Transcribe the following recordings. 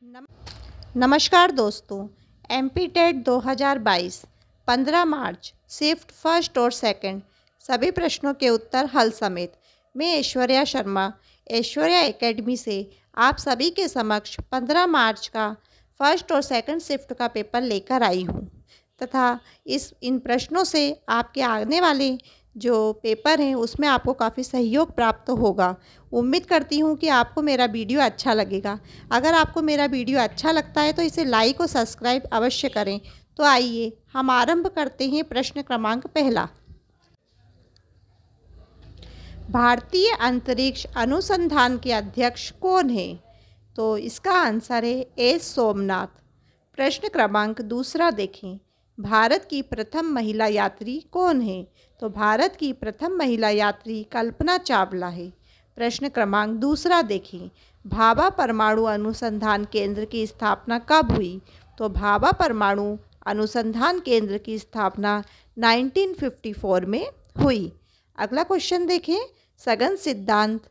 नम नमस्कार दोस्तों। MP TET 2022 15 March shift first और सेकंड सभी प्रश्नों के उत्तर हल समेत मैं ऐश्वर्या शर्मा ऐश्वर्या एकेडमी से आप सभी के समक्ष 15 मार्च का फर्स्ट और सेकंड शिफ्ट का पेपर लेकर आई हूँ तथा इन प्रश्नों से आपके आने वाले जो पेपर हैं उसमें आपको काफ़ी सहयोग प्राप्त होगा। उम्मीद करती हूँ कि आपको मेरा वीडियो अच्छा लगेगा। अगर आपको मेरा वीडियो अच्छा लगता है तो इसे लाइक और सब्सक्राइब अवश्य करें। तो आइए हम आरंभ करते हैं। प्रश्न क्रमांक पहला, भारतीय अंतरिक्ष अनुसंधान के अध्यक्ष कौन है? तो इसका आंसर है एस सोमनाथ। प्रश्न क्रमांक दूसरा देखें, भारत की प्रथम महिला यात्री कौन है? तो भारत की प्रथम महिला यात्री कल्पना चावला है। प्रश्न क्रमांक दूसरा देखें, भाभा परमाणु अनुसंधान केंद्र की स्थापना कब हुई? तो भाभा परमाणु अनुसंधान केंद्र की स्थापना 1954 में हुई। अगला क्वेश्चन देखें, सघन सिद्धांत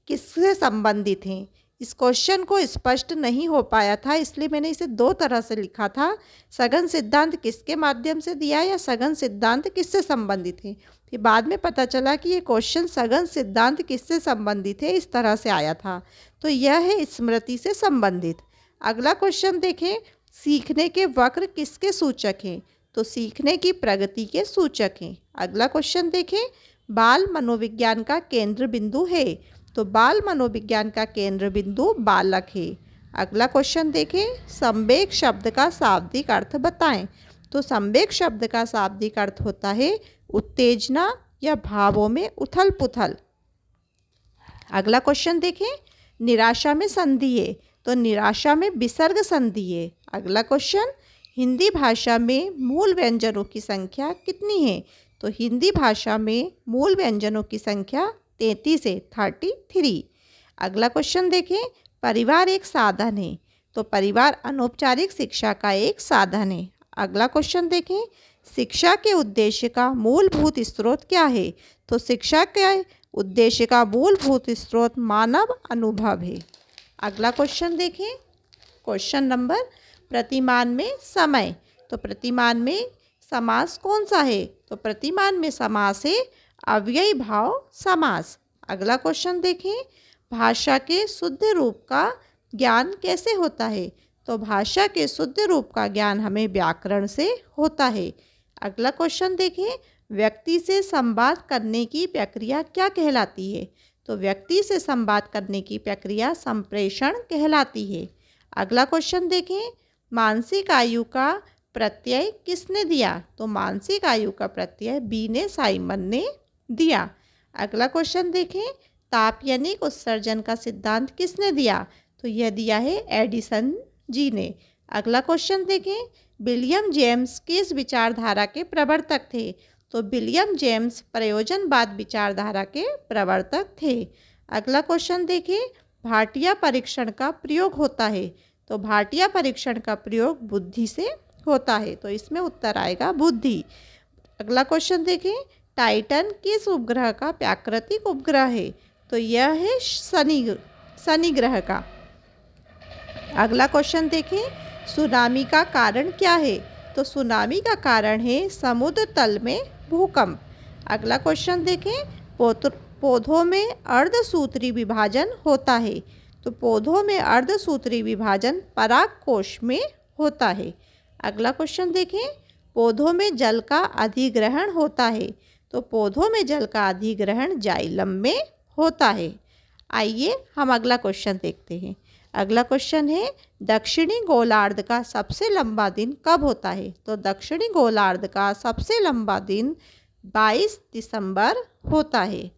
किससे संबंधित हैं? इस क्वेश्चन को स्पष्ट नहीं हो पाया था, इसलिए मैंने इसे दो तरह से लिखा था, सघन सिद्धांत किसके माध्यम से दिया या सघन सिद्धांत किससे संबंधित है। फिर बाद में पता चला कि ये क्वेश्चन सघन सिद्धांत किससे संबंधित है इस तरह से आया था, तो यह है स्मृति से संबंधित। अगला क्वेश्चन देखें, सीखने के वक्र किसके सूचक हैं? तो सीखने की प्रगति के सूचक हैं। अगला क्वेश्चन देखें, बाल मनोविज्ञान का केंद्र बिंदु है? तो बाल मनोविज्ञान का केंद्र बिंदु बालक है। अगला क्वेश्चन देखें, संवेग शब्द का शाब्दिक अर्थ बताएं। तो संवेग शब्द का शाब्दिक अर्थ होता है उत्तेजना या भावों में उथल पुथल। अगला क्वेश्चन देखें, निराशा में संधि है? तो निराशा में विसर्ग संधि है। अगला क्वेश्चन, हिंदी भाषा में मूल व्यंजनों की संख्या कितनी है? तो हिंदी भाषा में मूल व्यंजनों की संख्या 33 है, 33। अगला क्वेश्चन देखें, परिवार एक साधन है? तो परिवार अनौपचारिक शिक्षा का एक साधन है। अगला क्वेश्चन देखें, शिक्षा के उद्देश्य का मूलभूत स्रोत क्या है? तो शिक्षा के उद्देश्य का मूलभूत स्रोत मानव अनुभव है। अगला क्वेश्चन देखें, क्वेश्चन नंबर, प्रतिमान में समय। तो प्रतिमान में समास कौन सा है? तो प्रतिमान में समास है अव्ययी भाव समास। अगला क्वेश्चन देखें, भाषा के शुद्ध रूप का ज्ञान कैसे होता है? तो भाषा के शुद्ध रूप का ज्ञान हमें व्याकरण से होता है। अगला क्वेश्चन देखें, व्यक्ति से संवाद करने की प्रक्रिया क्या कहलाती है? तो व्यक्ति से संवाद करने की प्रक्रिया संप्रेषण कहलाती है। अगला क्वेश्चन देखें, मानसिक आयु का प्रत्यय किसने दिया? तो मानसिक आयु का प्रत्यय बीने साइमन ने दिया। अगला क्वेश्चन देखें, तापयनिक उत्सर्जन का सिद्धांत किसने दिया? तो यह दिया है एडिसन जी ने। अगला क्वेश्चन देखें, विलियम जेम्स किस विचारधारा के प्रवर्तक थे? तो विलियम जेम्स प्रयोजनवाद विचारधारा के प्रवर्तक थे। अगला क्वेश्चन देखें, भाटिया परीक्षण का प्रयोग होता है? तो भाटिया परीक्षण का प्रयोग बुद्धि से होता है, तो इसमें उत्तर आएगा बुद्धि। अगला क्वेश्चन देखें, टाइटन किस उपग्रह का प्राकृतिक उपग्रह है? तो यह है शनि ग्रह का। अगला क्वेश्चन देखें, सुनामी का कारण क्या है? तो सुनामी का कारण है समुद्र तल में भूकंप। अगला क्वेश्चन देखें, पौधों में अर्धसूत्री विभाजन होता है? तो पौधों में अर्धसूत्री विभाजन परागकोश में होता है। अगला क्वेश्चन देखें, पौधों में जल का अधिग्रहण होता है? तो पौधों में जल का अधिग्रहण जाइलम में होता है। आइए हम अगला क्वेश्चन देखते हैं। अगला क्वेश्चन है, दक्षिणी गोलार्ध का सबसे लंबा दिन कब होता है? तो दक्षिणी गोलार्ध का सबसे लंबा दिन 22 दिसंबर होता है।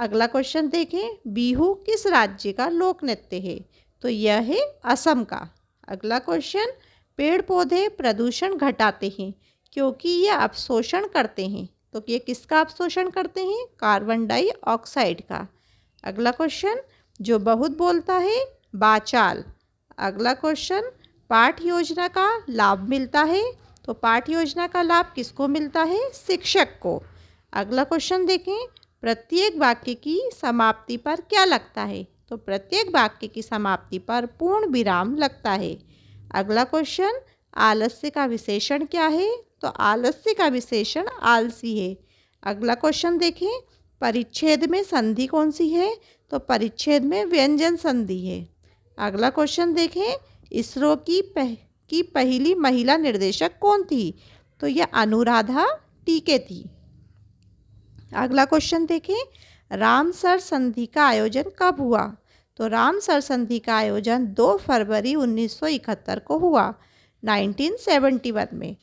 अगला क्वेश्चन देखें, बिहू किस राज्य का लोक नृत्य है? तो यह है असम का। अगला क्वेश्चन, पेड़ पौधे प्रदूषण घटाते हैं क्योंकि ये अवशोषण करते हैं? तो ये किसका अवशोषण करते हैं? कार्बन डाइऑक्साइड का। अगला क्वेश्चन, जो बहुत बोलता है बाचाल। अगला क्वेश्चन, पाठ योजना का लाभ मिलता है? तो पाठ योजना का लाभ किसको मिलता है? शिक्षक को। अगला क्वेश्चन देखें, प्रत्येक वाक्य की समाप्ति पर क्या लगता है? तो प्रत्येक वाक्य की समाप्ति पर पूर्ण विराम लगता है। अगला क्वेश्चन, आलस्य का विशेषण क्या है? तो आलस्य का विशेषण आलसी है। अगला क्वेश्चन देखें, परिच्छेद में संधि कौन सी है? तो परिच्छेद में व्यंजन संधि है। अगला क्वेश्चन देखें, इसरो की पहली महिला निर्देशक कौन थी? तो यह अनुराधा टीके थी। अगला क्वेश्चन देखें, रामसर संधि का आयोजन कब हुआ? तो रामसर संधि का आयोजन 2 फरवरी 1971 को हुआ, 1971 में।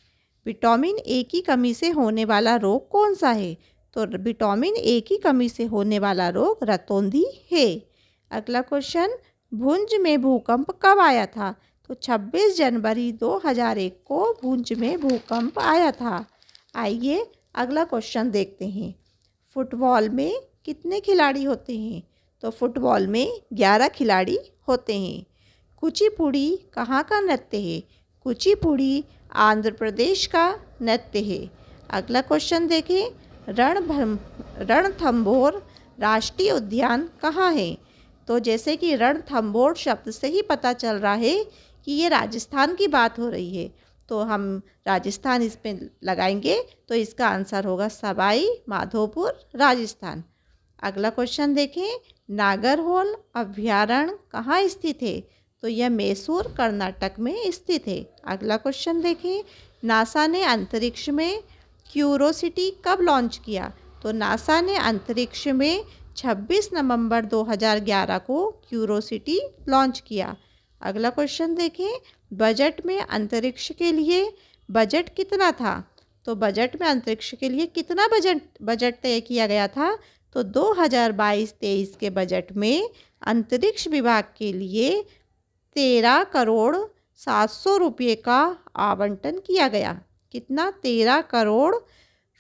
विटामिन ए की कमी से होने वाला रोग कौन सा है? तो विटामिन ए की कमी से होने वाला रोग रतौंधी है। अगला क्वेश्चन, भुज में भूकंप कब आया था? तो 26 जनवरी 2001 को भुज में भूकंप आया था। आइए अगला क्वेश्चन देखते हैं। फुटबॉल में कितने खिलाड़ी होते हैं? तो फुटबॉल में 11 खिलाड़ी होते हैं। कुचिपुड़ी कहाँ का नृत्य है? कुचिपुड़ी आंध्र प्रदेश का नृत्य है। अगला क्वेश्चन देखें, रणथंभौर राष्ट्रीय उद्यान कहाँ है? तो जैसे कि रणथंभौर शब्द से ही पता चल रहा है कि ये राजस्थान की बात हो रही है, तो हम राजस्थान इसमें लगाएंगे, तो इसका आंसर होगा सवाई माधोपुर, राजस्थान। अगला क्वेश्चन देखें, नागरहोल अभयारण्य कहाँ स्थित है? तो यह मैसूर, कर्नाटक में स्थित है। अगला क्वेश्चन देखें, नासा ने अंतरिक्ष में क्यूरोसिटी कब लॉन्च किया? तो नासा ने अंतरिक्ष में 26 नवंबर 2011 को क्यूरोसिटी लॉन्च किया। अगला क्वेश्चन देखें, बजट में अंतरिक्ष के लिए बजट कितना था? तो बजट में अंतरिक्ष के लिए कितना बजट तय किया गया था? तो 2022-23 के बजट में अंतरिक्ष विभाग के लिए 13 करोड़ 700 रुपये का आवंटन किया गया। कितना? 13 करोड़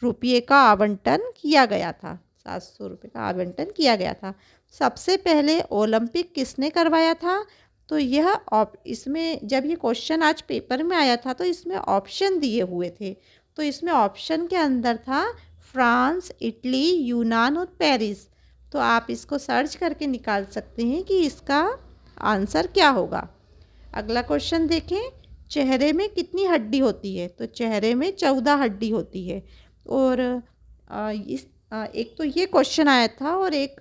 रुपये का आवंटन किया गया था। 700 रुपये का आवंटन किया गया था। सबसे पहले ओलंपिक किसने करवाया था? तो यह इसमें जब ये क्वेश्चन आज पेपर में आया था तो इसमें ऑप्शन दिए हुए थे, तो इसमें ऑप्शन के अंदर था फ्रांस, इटली, यूनान और पेरिस। तो आप इसको सर्च करके निकाल सकते हैं कि इसका आंसर क्या होगा। अगला क्वेश्चन देखें, चेहरे में कितनी हड्डी होती है? तो चेहरे में 14 हड्डी होती है। और एक तो ये क्वेश्चन आया था, और एक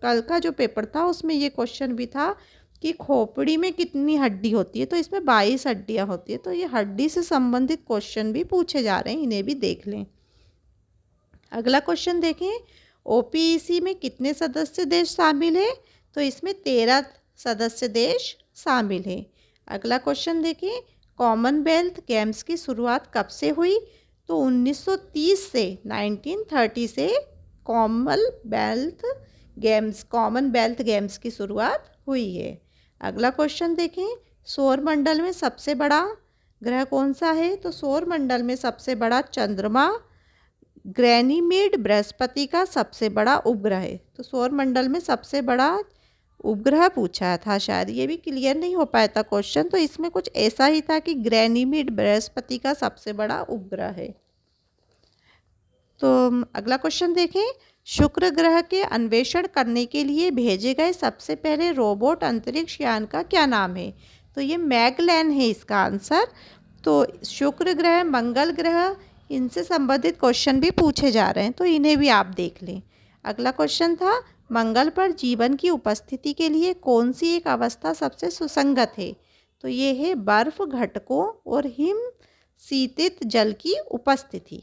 कल का जो पेपर था उसमें ये क्वेश्चन भी था कि खोपड़ी में कितनी हड्डी होती है? तो इसमें 22 हड्डियाँ होती है। तो ये हड्डी से संबंधित क्वेश्चन भी पूछे जा रहे हैं, इन्हें भी देख लें। अगला क्वेश्चन देखें, ओपीईसी में कितने सदस्य देश शामिल है? तो इसमें 13 सदस्य देश शामिल है। अगला क्वेश्चन देखें, कॉमनवेल्थ गेम्स की शुरुआत कब से हुई? तो 1930 से 1930 से कॉमनवेल्थ गेम्स की शुरुआत हुई है। अगला क्वेश्चन देखें, सौरमंडल में सबसे बड़ा ग्रह कौन सा है? तो सौरमंडल में सबसे बड़ा चंद्रमा गैनीमेड बृहस्पति का सबसे बड़ा उपग्रह है। तो सौरमंडल में सबसे बड़ा उपग्रह पूछा था, शायद ये भी क्लियर नहीं हो पाया था क्वेश्चन, तो इसमें कुछ ऐसा ही था कि गैनीमेड बृहस्पति का सबसे बड़ा उपग्रह है। तो अगला क्वेश्चन देखें, शुक्र ग्रह के अन्वेषण करने के लिए भेजे गए सबसे पहले रोबोट अंतरिक्ष यान का क्या नाम है? तो ये मैगलेन है इसका आंसर। तो शुक्र ग्रह, मंगल ग्रह, इनसे संबंधित क्वेश्चन भी पूछे जा रहे हैं, तो इन्हें भी आप देख लें। अगला क्वेश्चन था, मंगल पर जीवन की उपस्थिति के लिए कौन सी एक अवस्था सबसे सुसंगत है? तो ये है बर्फ, घटकों और हिम शीतित जल की उपस्थिति।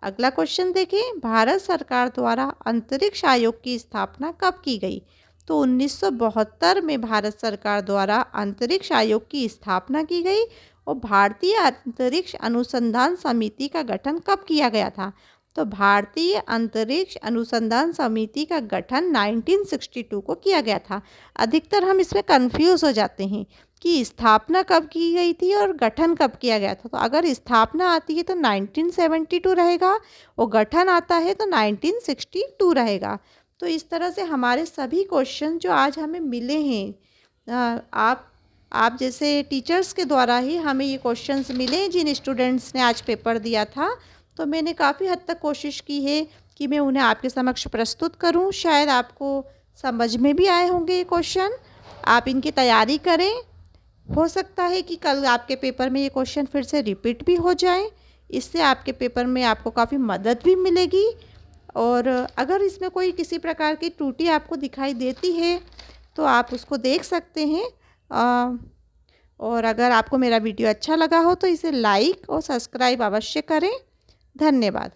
अगला क्वेश्चन देखें, भारत सरकार द्वारा अंतरिक्ष आयोग की स्थापना कब की गई? तो 1972 में भारत सरकार द्वारा अंतरिक्ष आयोग की स्थापना की गई। और भारतीय अंतरिक्ष अनुसंधान समिति का गठन कब किया गया था? तो भारतीय अंतरिक्ष अनुसंधान समिति का गठन 1962 को किया गया था। अधिकतर हम इसमें कंफ्यूज हो जाते हैं कि स्थापना कब की गई थी और गठन कब किया गया था। तो अगर स्थापना आती है तो 1972 रहेगा, और गठन आता है तो 1962 रहेगा। तो इस तरह से हमारे सभी क्वेश्चन जो आज हमें मिले हैं, आप जैसे टीचर्स के द्वारा ही हमें ये क्वेश्चंस मिले जिन स्टूडेंट्स ने आज पेपर दिया था, तो मैंने काफ़ी हद तक कोशिश की है कि मैं उन्हें आपके समक्ष प्रस्तुत करूं। शायद आपको समझ में भी आए होंगे ये क्वेश्चन। आप इनकी तैयारी करें। हो सकता है कि कल आपके पेपर में ये क्वेश्चन फिर से रिपीट भी हो जाए। इससे आपके पेपर में आपको काफ़ी मदद भी मिलेगी। और अगर इसमें कोई किसी प्रकार की त्रुटि आपको दिखाई देती है तो आप उसको देख सकते हैं। और अगर आपको मेरा वीडियो अच्छा लगा हो तो इसे लाइक और सब्सक्राइब अवश्य करें। धन्यवाद।